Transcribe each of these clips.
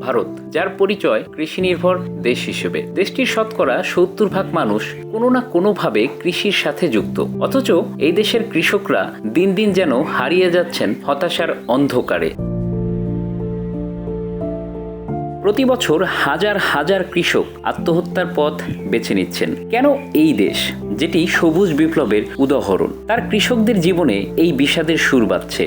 ভারত, যার পরিচয় কৃষি নির্ভর দেশ হিসেবে। দেশটির শতকরা ৭০% মানুষ কোনো না কোনোভাবে কৃষির সাথে যুক্ত। অথচ এই দেশের কৃষকরা দিন দিন যেন হারিয়ে যাচ্ছেন হতাশার অন্ধকারে। প্রতি বছর হাজার হাজার কৃষক আত্মহত্যার পথ বেছে নিচ্ছেন। কেন এই দেশ, যেটি সবুজ বিপ্লবের উদাহরণ, তার কৃষকদের জীবনে এই বিষাদের সুর বাজছে?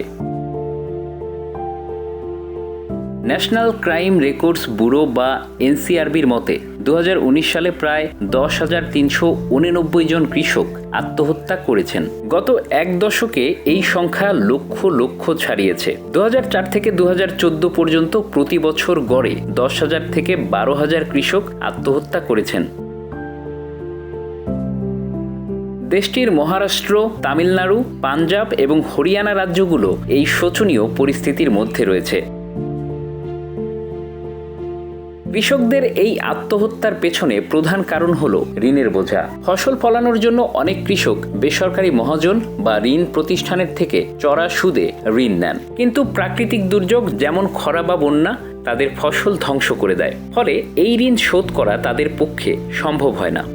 ন্যাশনাল ক্রাইম রেকর্ডস ব্যুরো বা এনসিআরবির মতে 2019 সালে প্রায় 10,389 জন কৃষক আত্মহত্যা করেছেন। গত এক দশকে এই সংখ্যা লক্ষ লক্ষ ছাড়িয়েছে। 2004 থেকে 2014 পর্যন্ত প্রতি বছর গড়ে 10,000 থেকে 12,000 কৃষক আত্মহত্যা করেছেন। দেশটির মহারাষ্ট্র, তামিলনাড়ু, পাঞ্জাব এবং হরিয়ানা রাজ্যগুলো এই শোচনীয় পরিস্থিতির মধ্যে রয়েছে। কৃষকদের এই আত্মহত্যার পেছনে প্রধান কারণ হলো ঋণের বোঝা। ফসল ফলানোর জন্য অনেক কৃষক বেসরকারি মহাজন বা ঋণ প্রতিষ্ঠানের থেকে চড়া সুদে ঋণ নেন, কিন্তু প্রাকৃতিক দুর্যোগ যেমন খরা বা বন্যা তাদের ফসল ধ্বংস করে দেয়। ফলে এই ঋণ শোধ করা তাদের পক্ষে সম্ভব হয় না।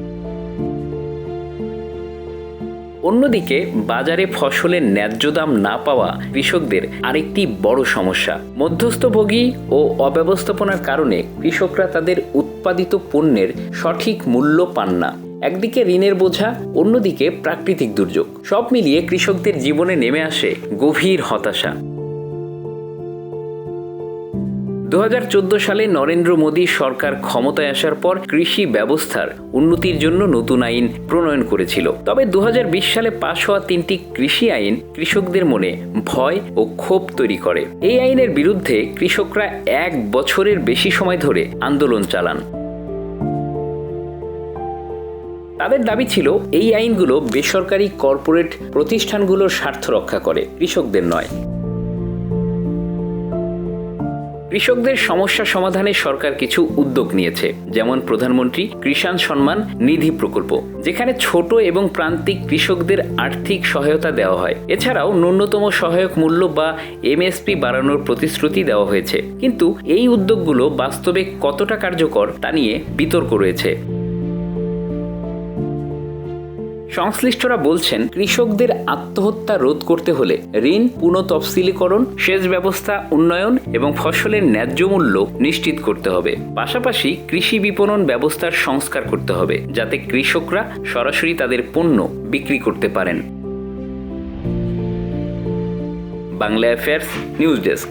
অন্যদিকে বাজারে ফসলের ন্যায্য দাম না পাওয়া কৃষকদের আরেকটি বড় সমস্যা। মধ্যস্থভোগী ও অব্যবস্থাপনার কারণে কৃষকরা তাদের উৎপাদিত পণ্যের সঠিক মূল্য পান না। একদিকে ঋণের বোঝা, অন্যদিকে প্রাকৃতিক দুর্যোগ, সব মিলিয়ে কৃষকদের জীবনে নেমে আসে গভীর হতাশা। 2014 সালে নরেন্দ্র মোদী সরকার ক্ষমতায় আসার পর কৃষি ব্যবস্থার উন্নতির জন্য নতুন আইন প্রণয়ন করেছিল। তবে 2020 সালে পাশ হওয়া 3টি কৃষি আইন কৃষকদের মনে ভয় ও ক্ষোভ তৈরি করে। এই আইনের বিরুদ্ধে কৃষকরা 1 বছরের বেশি সময় ধরে আন্দোলন চালান। তাদের দাবি ছিল এই আইনগুলো বেসরকারি কর্পোরেট প্রতিষ্ঠানগুলোর স্বার্থ রক্ষা করে, কৃষকদের নয়। কৃষকদের সমস্যা সমাধানে সরকার কিছু উদ্যোগ নিয়েছে, যেমন প্রধানমন্ত্রী কিষাণ সম্মান নিধি প্রকল্প, যেখানে ছোট এবং প্রান্তিক কৃষকদের আর্থিক সহায়তা দেওয়া হয়। এছাড়াও ন্যূনতম সহায়ক মূল্য বা এমএসপি বাড়ানোর প্রতিশ্রুতি দেওয়া হয়েছে। কিন্তু এই উদ্যোগগুলো বাস্তবে কতটা কার্যকর তা নিয়ে বিতর্ক রয়েছে। সংশ্লিষ্টরা বলছেন, কৃষকদের আত্মহত্যা রোধ করতে হলে ঋণ পুনঃতফসিলীকরণ, সেচ ব্যবস্থা উন্নয়ন এবং ফসলের ন্যায্য মূল্য নিশ্চিত করতে হবে। পাশাপাশি কৃষি বিপণন ব্যবস্থার সংস্কার করতে হবে, যাতে কৃষকরা সরাসরি তাদের পণ্য বিক্রি করতে পারেন। Bangla affairs news desk.